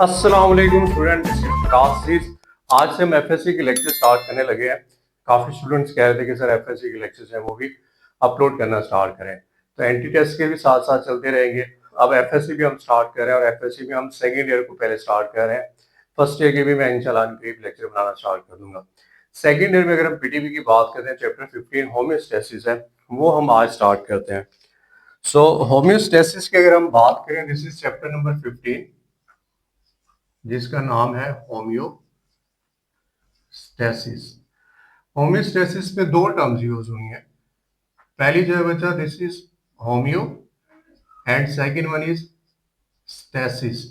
अस्सलाम वालेकुम student, this is कासिस। आज से हम एफएससी के लेक्चर स्टार्ट करने लगे हैं। काफ़ी स्टूडेंट्स कह रहे थे कि सर एफएससी के लेक्चर्स हैं वो भी अपलोड करना स्टार्ट करें, तो एंटी टेस्ट के भी साथ साथ चलते रहेंगे। अब एफएससी भी हम स्टार्ट कर रहे हैं और एफएससी में हम सेकेंड ईयर को पहले स्टार्ट कर रहे हैं। फर्स्ट ईयर के भी मैं इंशाल्लाह करीब लेक्चर बनाना स्टार्ट कर दूंगा। सेकेंड ईयर में अगर हम पीटीबी की बात करते हैं, चैप्टर 15 होम्योस्टेसिस है, वो हम आज स्टार्ट करते हैं। सो होम्योस्टेसिस की अगर हम बात करें, दिस इज चैप्टर नंबर 15 जिसका नाम है होम्योस्टेसिस। होम्योस्टेसिस में दो टर्म्स यूज हुई हैं। पहली जो है बच्चा, this is homeo and second one is stasis.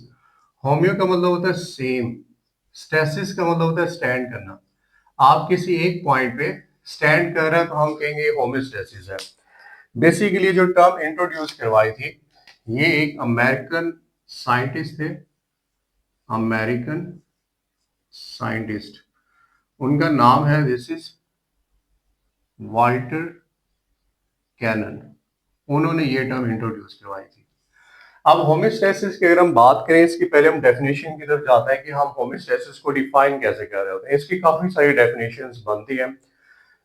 Homeo का मतलब होता है सेम, स्टेसिस का मतलब होता है स्टैंड करना। आप किसी एक पॉइंट पे स्टैंड कर रहे हैं तो हम कहेंगे होम्योस्टेसिस है। बेसिकली जो टर्म इंट्रोड्यूस करवाई थी, ये एक अमेरिकन साइंटिस्ट थे, अमेरिकन साइंटिस्ट। उनका नाम है दिस इज वाल्टर कैनन। उन्होंने ये टर्म इंट्रोड्यूस करवाई थी। अब होम्योस्टेसिस की अगर हम बात करें, इसकी पहले हम डेफिनेशन की तरफ जाते हैं कि हम होम्योस्टेसिस को डिफाइन कैसे कर रहे होते हैं। इसकी काफी सारी डेफिनेशंस बनती हैं।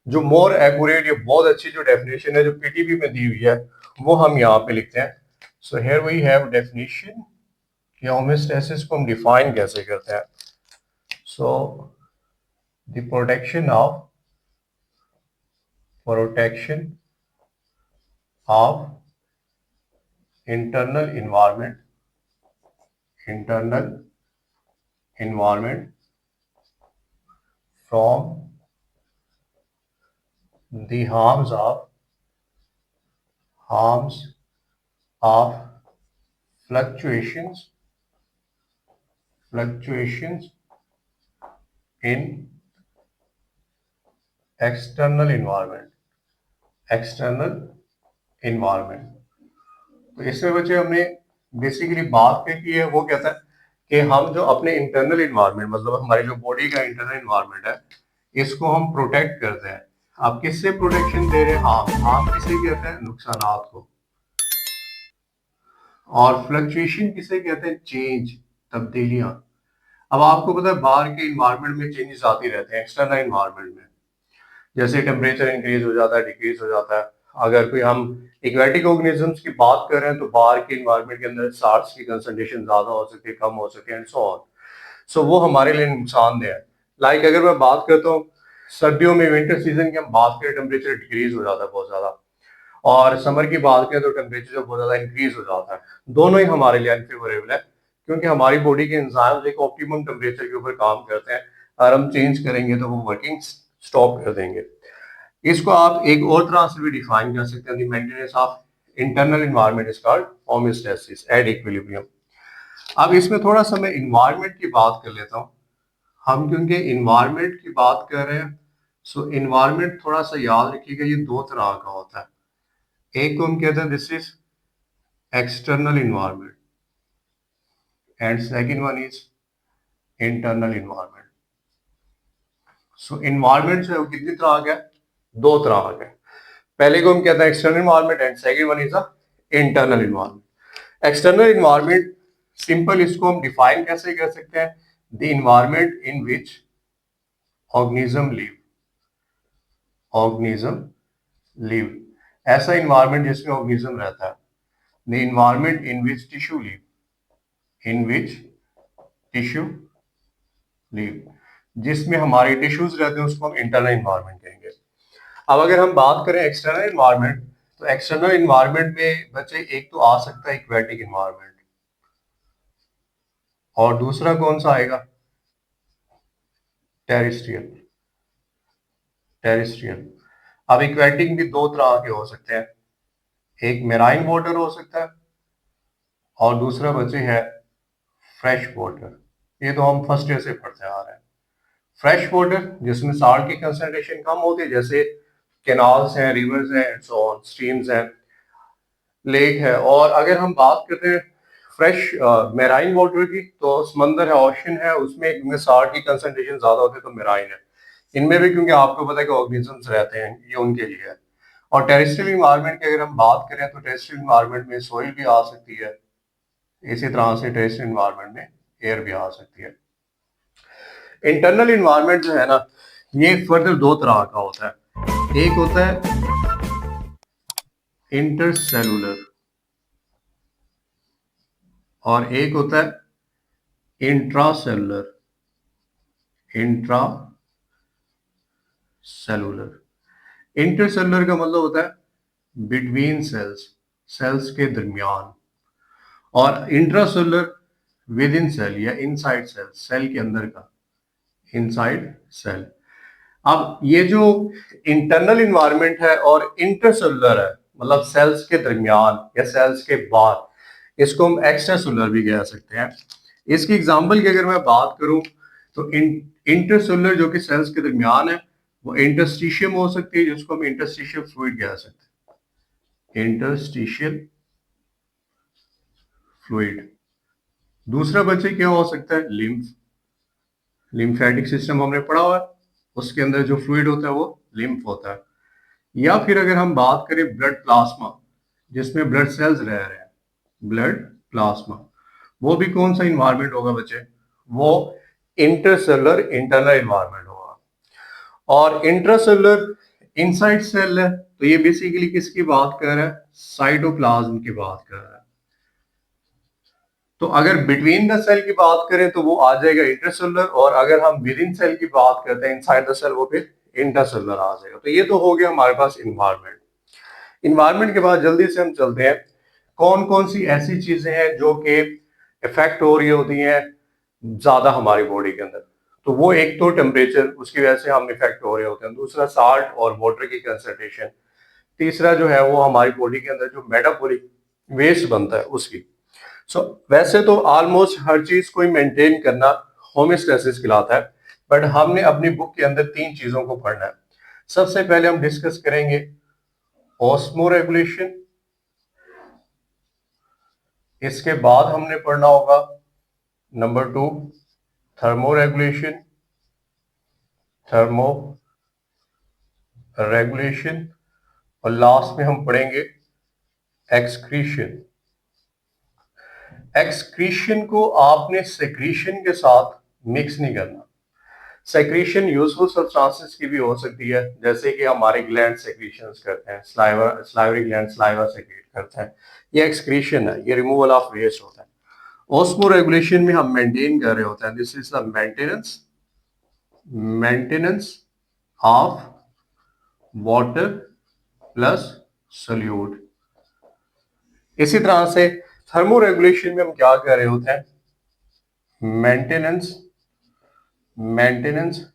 जो मोर एक्यूरेट या बहुत अच्छी जो डेफिनेशन है जो पीटीबी में दी हुई है, वो हम यहाँ पे लिखते हैं। So here we have definition कि होम्योस्टेसिस को हम डिफाइन कैसे करते हैं। So the protection of internal environment from the harms of fluctuations in external environment। तो इसमें बच्चे हमने बेसिकली बात क्या की है, वो कहता है कि हम जो अपने इंटरनल इन्वायरमेंट, मतलब हमारी जो बॉडी का इंटरनल इन्वायरमेंट है, इसको हम प्रोटेक्ट करते हैं। आप किससे प्रोटेक्शन दे रहे हैं? हार्म किसे कहते हैं? नुकसानात को। और फ्लक्चुएशन किसे कहते हैं? चेंज, तब्दीलियां। अब आपको पता है बाहर के इन्वायरमेंट में चेंजेस आती रहते हैं, एक्सटर्नल इन्वायरमेंट में। जैसे टेम्परेचर इंक्रीज हो जाता है, डिक्रीज हो जाता है। अगर कोई हम एक्वेटिक ऑर्गेनिजम्स की बात कर रहे हैं तो बाहर के इन्वायरमेंट के अंदर साल्ट्स की कंसंट्रेशन ज्यादा हो सकती है, कम हो सकती है, एंड सो ऑन। सो वो हमारे लिए नुकसानदेह है। लाइक अगर मैं बात करता हूँ सर्दियों में, विंटर सीजन की हम बात करें, टेम्परेचर डिक्रीज हो जाता है बहुत ज्यादा। और समर की बात करें तो टेम्परेचर जो बहुत ज्यादा इंक्रीज हो जाता है। दोनों ही हमारे लिए अनफेवरेबल है, क्योंकि हमारी बॉडी के एंजाइम्स एक ऑप्टिमम टेम्परेचर के ऊपर काम करते हैं। अगर हम चेंज करेंगे तो वो वर्किंग स्टॉप कर देंगे। इसको आप एक और तरह से भी डिफाइन कर सकते हैं, maintenance of internal environment is called homeostasis at equilibrium. अब इसमें थोड़ा सा मैं इन्वायरमेंट की बात कर लेता हूँ। हम क्योंकि इन्वायरमेंट की बात कर रहे हैं, सो इन्वायरमेंट थोड़ा सा याद रखिएगा, ये दो तरह का होता है। एक को हम कहते हैं this is external environment and second one is internal environment. So environment जो है वो कितनी तरह का है? दो तरह का है। पहले को हम कहते हैं external environment and second one is internal environment. External environment simple, इसको हम डिफाइन कैसे कर सकते हैं? The environment in which organism live, organism live, ऐसा इन्वायरमेंट जिसमें ऑर्गेनिज्म रहता है। The environment in which tissue live, in which tissue live, जिसमें हमारे टिश्यूज रहते हैं, उसको हम इंटरनल इन्वायरमेंट कहेंगे। अब अगर हम बात करें एक्सटर्नल इन्वायरमेंट, तो एक्सटर्नल इन्वायरमेंट में बच्चे एक तो आ सकता है एक्वेटिक इन्वायरमेंट, और दूसरा कौन सा आएगा? टेरेस्ट्रियल। टेरेस्ट्रियल। अब एक्वेटिक भी दो तरह के हो सकते हैं, एक मेराइन वाटर हो सकता है और दूसरा बच्चे है फ्रेश वाटर। ये तो हम फर्स्ट ईयर से पढ़ते आ रहे हैं। फ्रेश वाटर जिसमें साल्ट की कंसंट्रेशन कम होती है, जैसे कैनाल्स हैं, रिवर्स हैं, एंड सो ऑन, स्ट्रीम्स हैं, लेक है। और अगर हम बात करते हैं फ्रेश मेराइन वाटर की, तो समंदर है, ओशन है, उसमें साल्ट की कंसंट्रेशन ज्यादा होती है, तो मेराइन है। इनमें भी क्योंकि आपको पता है कि ऑर्गेनिजम्स रहते हैं, ये उनके लिए है। और टेरेस्ट्रियल इन्वायरमेंट की अगर हम बात करें तो टेरेस्ट्रियल इन्वायरमेंट में सोइल भी आ सकती है, इसी तरह से टेरेस्ट्रियल इन्वायरमेंट में एयर भी आ सकती है। इंटरनल इन्वायरमेंट जो है ना, ये फर्दर दो तरह का होता है। एक होता है इंटरसेलुलर और एक होता है इंट्रासेलुलर। इंटरसेलुलर का मतलब होता है बिटवीन सेल्स, सेल्स के दरमियान, और इंट्रासेलुलर विद इन सेल या इनसाइड सेल, सेल के अंदर का, इनसाइड सेल। अब ये जो इंटरनल इन्वायरमेंट है और इंटरसेलुलर है, मतलब सेल्स के दरमियान या सेल्स के बाहर, इसको हम एक्स्ट्रा सेलुलर भी कह सकते हैं। इसकी एग्जांपल की अगर मैं बात करूं तो इंटरसेलुलर जो कि सेल्स के दरमियान है, वो इंटरस्टिशियम हो सकती है, जिसको हम इंटरस्टिशियल फ्लूइड कह सकते हैं, इंटरस्टिशियल फ्लूइड। दूसरा बच्चे क्या हो सकता है, लिम्फेटिक सिस्टम हमने पढ़ा हुआ है, उसके अंदर जो फ्लूइड होता है वो लिम्फ होता है। या फिर अगर हम बात करें ब्लड प्लाज्मा, जिसमें ब्लड सेल्स रह रहे हैं, ब्लड प्लाज्मा, वो भी कौन सा इन्वायरमेंट होगा बच्चे, वो इंटरसेलुलर इंटरनल इन्वायरमेंट होगा। और इंट्रासेलुलर इनसाइड सेल है, तो ये बेसिकली किसकी बात कर रहा है, साइटोप्लाज्म की बात कर रहा है। तो अगर बिटवीन द सेल की बात करें तो वो आ जाएगा इंटरसेलुलर, और अगर हम विद इन सेल की बात करते हैं इनसाइड द सेल, वो फिर इंटरसेलुलर आ जाएगा। तो ये तो हो गया हमारे पास इन्वायरमेंट। इन्वायरमेंट के बाद जल्दी से हम चलते हैं कौन कौन सी ऐसी चीजें हैं जो कि इफेक्ट हो रही होती हैं ज्यादा हमारी बॉडी के अंदर। तो वो एक तो टेम्परेचर, उसकी वजह से हम इफेक्ट हो रहे होते हैं। दूसरा साल्ट और वाटर की कंसंट्रेशन। तीसरा जो है वो हमारी बॉडी के अंदर जो मेटाबॉलिक वेस्ट बनता है उसकी। वैसे तो ऑलमोस्ट हर चीज को ही मेंटेन करना होमियोस्टेसिस कहलाता है, बट हमने अपनी बुक के अंदर तीन चीजों को पढ़ना है। सबसे पहले हम डिस्कस करेंगे ऑस्मो रेगुलेशन, इसके बाद हमने पढ़ना होगा नंबर 2 थर्मो रेगुलेशन, और लास्ट में हम पढ़ेंगे एक्सक्रीशन। एक्सक्रीशन को आपने सेक्रीशन के साथ मिक्स नहीं करना। सेक्रीशन यूजफुल सब्सटेंसेस की भी हो सकती है, जैसे कि हमारे ग्लैंड सेक्रीशंस करते हैं, स्लाइवरी ग्लैंड स्लाइवा सेक्रेट करते हैं, ये एक्सक्रीशन है, ये रिमूवल ऑफ वेस्ट होता है। ऑस्मो रेगुलेशन में हम मेंटेन कर रहे होते हैं, this is the maintenance of water plus solute. इसी तरह से थर्मो रेगुलेशन में हम क्या कर रहे होते हैं, maintenance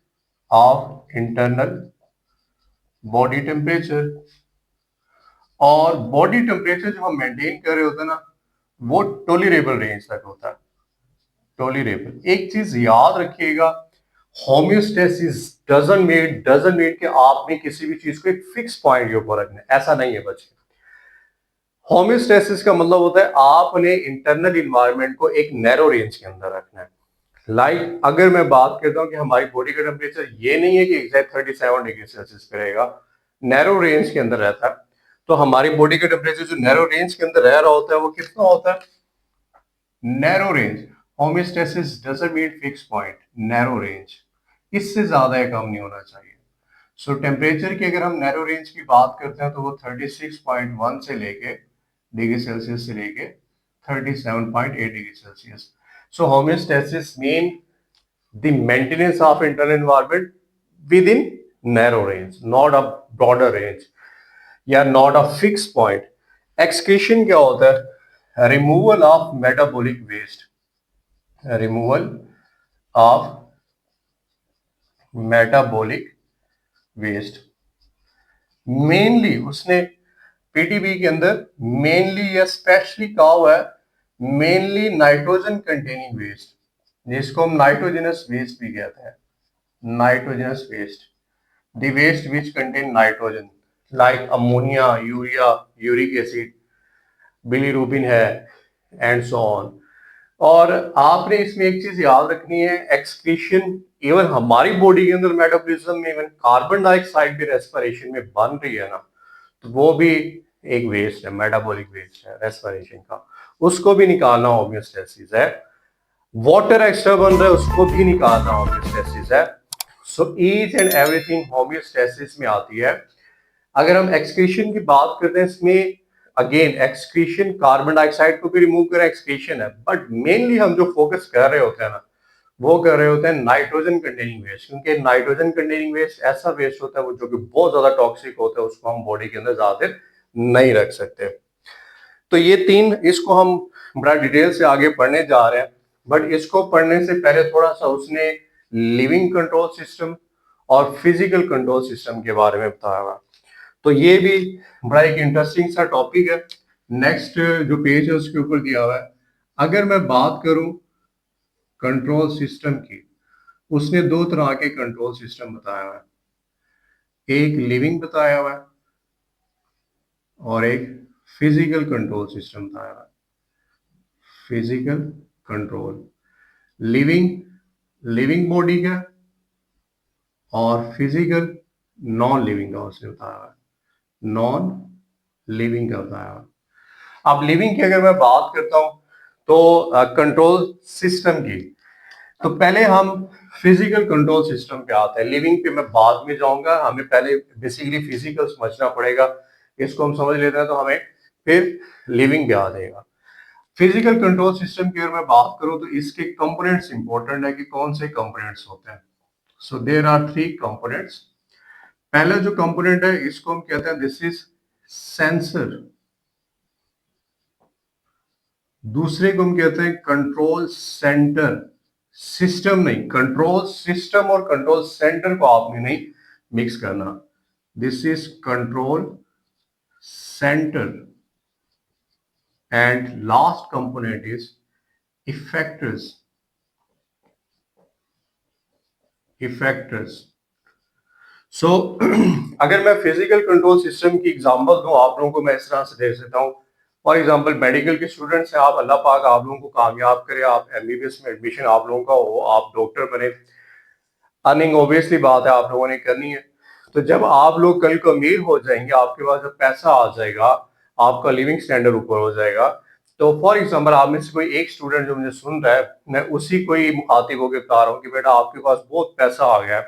of internal body temperature. और बॉडी टेम्परेचर जो हम मेंटेन कर रहे होते हैं ना, वो टॉलरेबल रेंज तक होता है, टॉलरेबल। एक चीज याद रखिएगा, होम्योस्टेसिस डजंट मीन कि आपने किसी भी चीज को एक फिक्स पॉइंट के ऊपर रखना है, ऐसा नहीं है बच्चे। होम्योस्टेसिस का मतलब होता है आपने इंटरनल इन्वायरमेंट को एक नैरो रेंज के अंदर रखना है। लाइक अगर मैं बात करता हूं कि हमारी बॉडी का टेम्परेचर ये नहीं है कि एग्जैक्ट 37 डिग्री सेल्सियस पे रहेगा, नैरो रेंज के अंदर रहता है, तो हमारी बॉडी का टेम्परेचर जो नैरो रेंज के अंदर रह रहा होता है वो कितना होता है, narrow range. Homeostasis doesn't mean fix point, narrow range, इससे ज्यादा या कम नहीं होना चाहिए। सो टेम्परेचर की अगर हम नैरो रेंज की बात करते हैं तो वो 36.1 से लेके डिग्री सेल्सियस से लेके 37.8 degree Celsius. So homeostasis mean the maintenance of internal environment within narrow range, not a broader range या not a fixed point. Excretion क्या होता है, removal of metabolic waste, removal of metabolic waste। Mainly उसने PTB के अंदर mainly या specially कहा हुआ है, मेनली नाइट्रोजन कंटेनिंग वेस्ट, जिसको हम नाइट्रोजनस वेस्ट भी कहते हैं, nitrogenous waste, the waste which contain nitrogen like ammonia, urea, uric acid, bilirubin है and so on। और आपने इसमें एक चीज याद रखनी है, एक्सक्रीशन इवन हमारी बॉडी के अंदर मेटाबॉलिज्म में इवन कार्बन डाइऑक्साइड भी रेस्पिरेशन में बन रही है ना, तो वो भी एक वेस्ट है, मेटाबॉलिक वेस्ट है रेस्पिरेशन का, उसको भी निकालना होम्योस्टेसिस है। वाटर एक्स्ट्रा बन रहा है उसको भी निकालना होम्योस्टेसिस है। So each and everything homeostasis में आती है। अगर हम एक्सक्रीशन की बात करते हैं इसमें अगेन एक्सक्रीशन कार्बन डाइऑक्साइड को भी रिमूव करें एक्सक्रीशन है, बट मेनली हम जो फोकस कर रहे होते हैं ना वो कर रहे होते हैं नाइट्रोजन कंटेनिंग वेस्ट, क्योंकि नाइट्रोजन कंटेनिंग वेस्ट ऐसा वेस्ट होता है वो जो कि बहुत ज्यादा टॉक्सिक होता है, उसको हम बॉडी के अंदर ज्यादा देर नहीं रख सकते। तो ये तीन, इसको हम बड़ा डिटेल से आगे पढ़ने जा रहे हैं, बट इसको पढ़ने से पहले थोड़ा सा उसने लिविंग कंट्रोल सिस्टम और फिजिकल कंट्रोल सिस्टम के बारे में बताया हुआ। तो ये भी बड़ा एक इंटरेस्टिंग सा टॉपिक है। नेक्स्ट जो पेज है उसके ऊपर दिया हुआ है। अगर मैं बात करूं कंट्रोल सिस्टम की, उसने दो तरह के कंट्रोल सिस्टम बताया हुआ है, एक लिविंग बताया हुआ है और एक फिजिकल कंट्रोल सिस्टम बताया हुआ है। Physical control, living living body का और फिजिकल नॉन लिविंग का उसने बताया हुआ है, नॉन लिविंग का बताया हुआ है। अब लिविंग की अगर मैं बात करता हूं तो कंट्रोल सिस्टम की, तो पहले हम फिजिकल कंट्रोल सिस्टम पे आते हैं। लिविंग पे मैं बाद में जाऊंगा, हमें पहले बेसिकली फिजिकल समझना पड़ेगा। इसको हम समझ लेते हैं तो हमें फिर लिविंग पे आ जाएगा। फिजिकल कंट्रोल सिस्टम की अगर मैं बात करूं तो इसके कंपोनेंट्स इंपॉर्टेंट है कि कौन से कंपोनेंट्स होते हैं। So there are three components. पहला जो कंपोनेंट है इसको हम कहते हैं दिस इज सेंसर। दूसरे को हम कहते हैं कंट्रोल सेंटर। सिस्टम नहीं, कंट्रोल सिस्टम और कंट्रोल सेंटर को आपने नहीं मिक्स करना। This is control centre and last component is effectors. Effectors. So अगर मैं फिजिकल कंट्रोल सिस्टम की एग्जांपल दूं आप लोगों को, मैं इस तरह से दे सकता हूं। फॉर एग्जांपल मेडिकल के स्टूडेंट्स हैं आप, अल्लाह पाक आप लोगों को कामयाब करे, आप एमबीबीएस में एडमिशन आप लोगों का हो, आप डॉक्टर बने। अर्निंग ऑब्वियसली बात है आप लोगों ने करनी है। तो जब आप लोग कल को अमीर हो जाएंगे, आपके पास जब पैसा आ जाएगा, आपका लिविंग स्टैंडर्ड ऊपर हो जाएगा, तो फॉर एग्जाम्पल आप में से कोई एक स्टूडेंट जो मुझे सुन रहा है, मैं उसी को ही मुखातिब होकर बता रहा हूँ कि बेटा आपके पास बहुत पैसा आ गया है,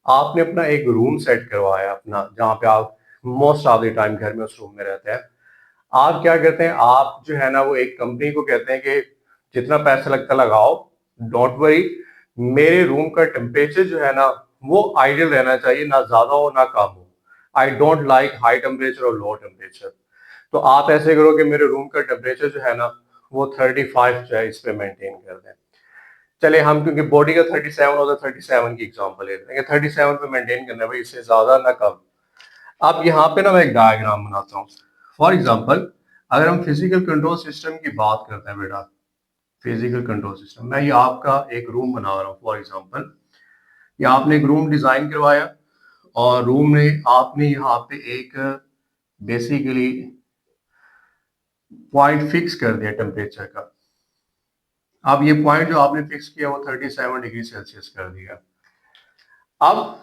आपने अपना एक रूम सेट करवाया अपना, जहाँ पे आप मोस्ट ऑफ द टाइम घर में उस रूम में रहते हैं। आप क्या करते हैं, आप जो है ना वो एक कंपनी को कहते हैं कि जितना पैसा लगता लगाओ, डोंट वरी, मेरे रूम का टेम्परेचर जो है ना वो आइडियल रहना चाहिए, ना ज्यादा हो ना कम हो। I don't like high temperature और लो टेम्परेचर। तो आप ऐसे करो कि मेरे रूम का टेम्परेचर जो है ना वो 35 जो है इस पे मेंटेन कर दें। चले हम, क्योंकि बॉडी का 37 होता है, 37 की एग्जांपल लेते हैं, 37 पे मेंटेन करना है भाई, इससे ज्यादा ना कम। अब यहाँ पे ना मैं एक डायग्राम बनाता हूँ। फॉर एग्जाम्पल अगर हम फिजिकल कंट्रोल सिस्टम की बात करते हैं बेटा, फिजिकल कंट्रोल सिस्टम, मैं ये आपका एक रूम बना रहा हूँ फॉर एग्जाम्पल, या आपने एक रूम डिजाइन करवाया और रूम में आपने यहाँ पे एक बेसिकली पॉइंट फिक्स कर दिया टेम्परेचर का। अब ये पॉइंट जो आपने फिक्स किया वो 37 डिग्री सेल्सियस कर दिया। अब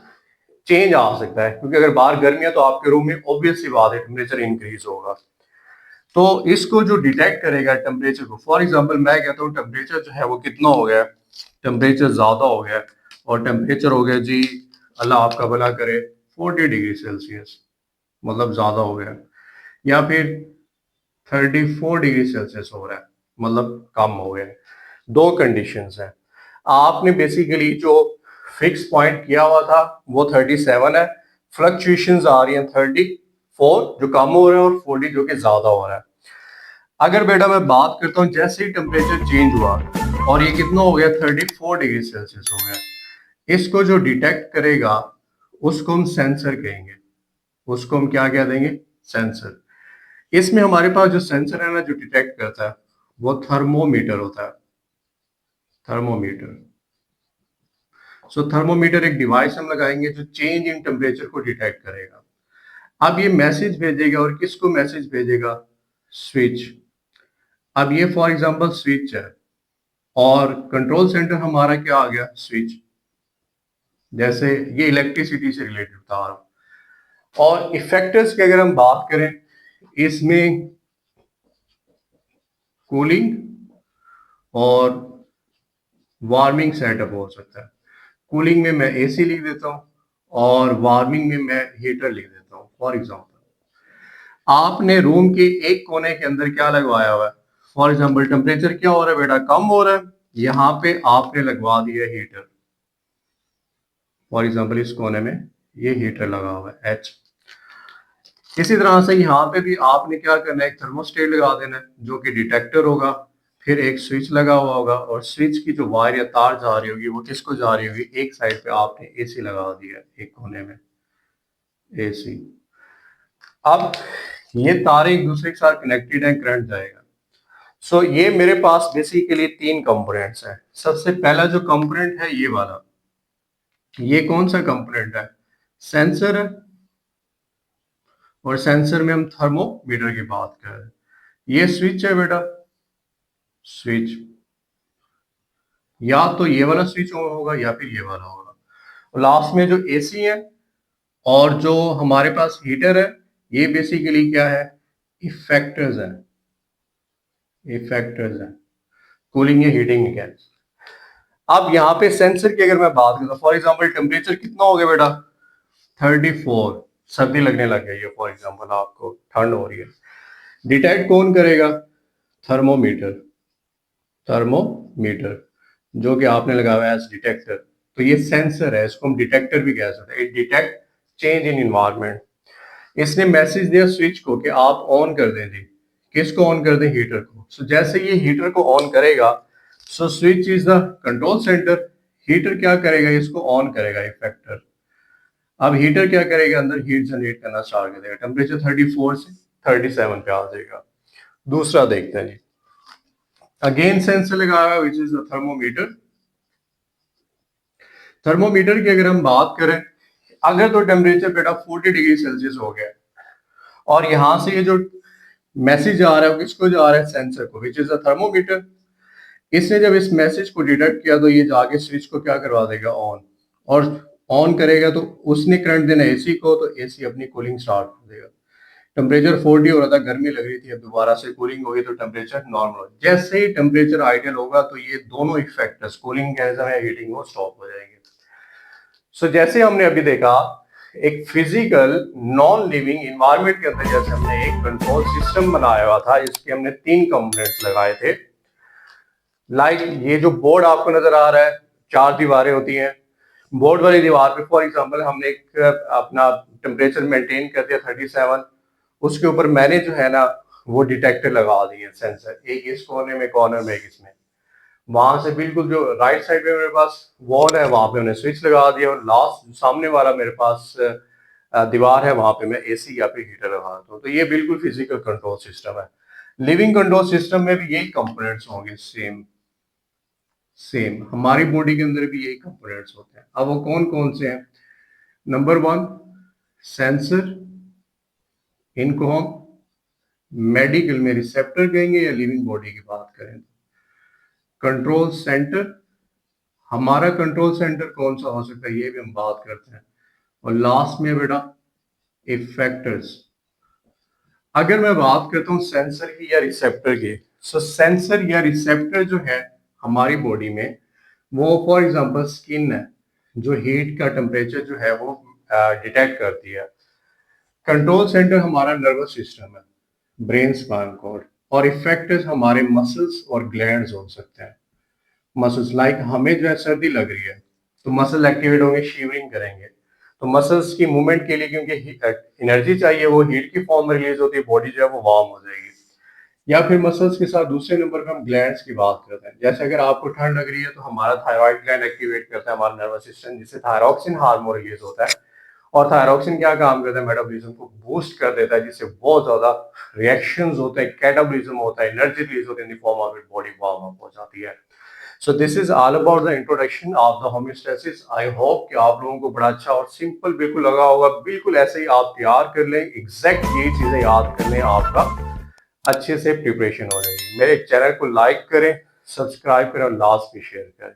चेंज आ सकता है, क्योंकि अगर बाहर गर्मी है तो आपके रूम में ऑब्वियस सी बात है टेम्परेचर इंक्रीज होगा। तो इसको जो डिटेक्ट करेगा टेम्परेचर को, फॉर एग्जांपल मैं कहता हूँ टेम्परेचर जो है वो कितना हो गया, टेम्परेचर ज्यादा हो गया और टेम्परेचर हो गया जी, अल्लाह आपका भला करे, 40 डिग्री सेल्सियस, मतलब ज्यादा हो गया, या फिर 34 डिग्री सेल्सियस हो रहा है, मतलब कम हो गया है। दो कंडीशंस हैं। आपने बेसिकली जो फिक्स पॉइंट किया हुआ था वो 37 है, फ्लक्चुएशंस आ रही हैं 34 जो कम हो रहा है और 40 जो कि ज्यादा हो रहा है। अगर बेटा मैं बात करता हूँ जैसे ही टेम्परेचर चेंज हुआ और ये कितना हो गया, 34 डिग्री सेल्सियस हो गया, इसको जो डिटेक्ट करेगा उसको हम सेंसर कहेंगे। उसको हम क्या कह देंगे, सेंसर। इसमें हमारे पास जो सेंसर है ना जो डिटेक्ट करता है वो थर्मोमीटर होता है, थर्मोमीटर। सो थर्मोमीटर एक डिवाइस हम लगाएंगे जो चेंज इन टेम्परेचर को डिटेक्ट करेगा। अब ये मैसेज भेजेगा, और किसको मैसेज भेजेगा, स्विच। अब ये फॉर एग्जांपल स्विच है और कंट्रोल सेंटर हमारा क्या आ गया, स्विच। जैसे ये इलेक्ट्रिसिटी से रिलेटेड था। और इफेक्टर्स की अगर हम बात करें, इसमें कूलिंग और वार्मिंग सेटअप हो सकता है। कूलिंग में मैं एसी लिख देता हूँ और वार्मिंग में मैं हीटर लिख देता हूँ। फॉर एग्जांपल आपने रूम के एक कोने के अंदर क्या लगवाया हुआ है, फॉर एग्जांपल टेम्परेचर क्या हो रहा है बेटा, कम हो रहा है, यहाँ पे आपने लगवा दिया हीटर। फॉर एग्जांपल इस कोने में ये हीटर लगा हुआ है एच। इसी तरह से यहाँ पे भी आपने क्या करना है, एक थर्मोस्टेट लगा देना है जो कि डिटेक्टर होगा, फिर एक स्विच लगा हुआ होगा और स्विच की जो वायर या तार जा रही होगी वो किसको जा रही होगी, एक साइड पे आपने एसी लगा दिया एक कोने में एसी। अब ये तारे एक दूसरे के साथ कनेक्टेड है, करंट जाएगा। सो ये मेरे पास बेसिकली तीन कंपोनेंट्स हैं। सबसे पहला जो कंपोनेंट है ये वाला, ये कौन सा कंपोनेंट है, सेंसर है। और सेंसर में हम थर्मोमीटर की बात कर रहे हैं। ये स्विच है बेटा, स्विच, या तो ये वाला स्विच ऑन होगा या फिर ये वाला होगा। और लास्ट में जो एसी है और जो हमारे पास हीटर है, ये बेसिकली क्या है, इफेक्टर्स है, इफेक्टर्स है, कूलिंग या हीटिंग मैकेनिज्म। अब यहाँ पे सेंसर की अगर मैं बात करूँ, फॉर एग्जांपल टेम्परेचर कितना हो गया बेटा, 34, सर्दी लगने लग गई है, फॉर एग्जांपल आपको ठंड हो रही है। डिटेक्ट कौन करेगा, थर्मोमीटर, थर्मोमीटर जो कि आपने लगाया है एज डिटेक्टर। तो ये सेंसर है, इसको हम डिटेक्टर भी कह सकते हैं। It detect change in environment. इसने मैसेज दिया स्विच को कि आप ऑन कर दें जी, किसको ऑन कर दें, हीटर को। सो जैसे ये हीटर को ऑन करेगा, so switch is the control centre, heater क्या करेगा, इसको ऑन करेगा, इफेक्टर। अब हीटर क्या करेगा, अंदर हीट जनरेट करना स्टार्ट कर देगा, टेम्परेचर 34 से 37 पे आ जाएगा। दूसरा देखते हैं जी, अगेन सेंसर लगाया which is the thermometer. Thermometer की अगर हम बात करें, अगर तो टेम्परेचर बेटा 40 डिग्री सेल्सियस हो गया और यहां से ये जो मैसेज आ रहा है वो किसको जा रहा है, सेंसर को, विच इज अ थर्मोमीटर। इसने जब इस मैसेज को डिटेक्ट किया तो ये जाके स्विच को क्या करवा देगा, ऑन। और ऑन करेगा तो उसने करंट देना एसी को, तो एसी अपनी कूलिंग स्टार्ट कर देगा। टेम्परेचर 40 हो रहा था, गर्मी लग रही थी, अब दोबारा से कूलिंग होगी तो टेम्परेचर नॉर्मल हो। जैसे ही टेम्परेचर आइडियल होगा तो ये दोनों इफेक्टर्स, कूलिंग मैकेनिज्म या हीटिंग, वो स्टॉप हो जाएंगे। सो जैसे हमने अभी देखा, एक फिजिकल नॉन लिविंग इन्वायरमेंट के अंदर जैसे हमने एक कंट्रोल सिस्टम बनाया हुआ था जिसके हमने तीन कंपोनेंट्स लगाए थे। लाइक ये जो बोर्ड आपको नजर आ रहा है, चार दीवारें होती हैं। बोर्ड वाली दीवार पे फॉर एग्जांपल हमने एक अपना टेम्परेचर मेंटेन कर दिया 37। उसके ऊपर मैंने जो है ना वो डिटेक्टर लगा दिए, सेंसर, एक इस कोने में, कॉर्नर में, एक इसमें। वहां से बिल्कुल जो राइट साइड पे मेरे पास वॉल है वहां पे हमने स्विच लगा दिया, और लास्ट सामने वाला मेरे पास दीवार है, वहां पे मैं एसी या फिर हीटर लगा देता हूँ। तो ये बिल्कुल फिजिकल कंट्रोल सिस्टम है। लिविंग कंट्रोल सिस्टम में भी यही कंपोनेंट्स होंगे, सेम सेम हमारी बॉडी के अंदर भी यही कंपोनेंट्स होते हैं। अब वो कौन कौन से हैं, नंबर 1 सेंसर, इनको हम मेडिकल में रिसेप्टर कहेंगे या लिविंग बॉडी की बात करें तो कंट्रोल सेंटर। हमारा कंट्रोल सेंटर कौन सा हो सकता है ये भी हम बात करते हैं। और लास्ट में बेटा इफेक्टर्स। अगर मैं बात करता हूँ सेंसर की या रिसेप्टर की, सो सेंसर या रिसेप्टर जो है हमारी बॉडी में, वो फॉर एग्जांपल स्किन है जो हीट का टेम्परेचर जो है वो डिटेक्ट करती है। कंट्रोल सेंटर हमारा नर्वस सिस्टम है, ब्रेन स्पाइनल कॉर्ड। और इफेक्टर्स हमारे मसल्स और ग्लैंड्स हो सकते हैं। मसल्स लाइक हमें जो है सर्दी लग रही है तो मसल एक्टिवेट होंगे, शिवरिंग करेंगे, तो मसल्स की मूवमेंट के लिए क्योंकि एनर्जी चाहिए, वो हीट की फॉर्म में रिलीज होती है, बॉडी जो है वो वार्म हो जाएगी। या फिर मसल्स के साथ दूसरे नंबर पर हम ग्लैंड्स की बात करते हैं। जैसे अगर आपको ठंड लग रही है तो हमारा थायराइड ग्लैंड एक्टिवेट करता है हमारा नर्वस सिस्टम, जिससे थायरॉक्सिन हार्मोन रिलीज होता है। और थायरॉक्सिन क्या काम करता है, मेटाबॉलिज्म को बूस्ट कर देता है, जिससे बहुत ज्यादा रिएक्शंस होते हैं, कैटाबॉलिज्म होता है, एनर्जी रिलीज होती है in the form of body warm up हो जाती है। So this is all about the introduction of the homeostasis. I hope कि आप लोगों को बड़ा अच्छा और सिंपल बिल्कुल लगा होगा। बिल्कुल ऐसे ही आप तैयार कर लें, एग्जैक्ट ये चीजें याद कर लें, आपका अच्छे से प्रिपरेशन हो जाएगी। मेरे चैनल को लाइक करें, सब्सक्राइब करें और लास्ट में शेयर करें।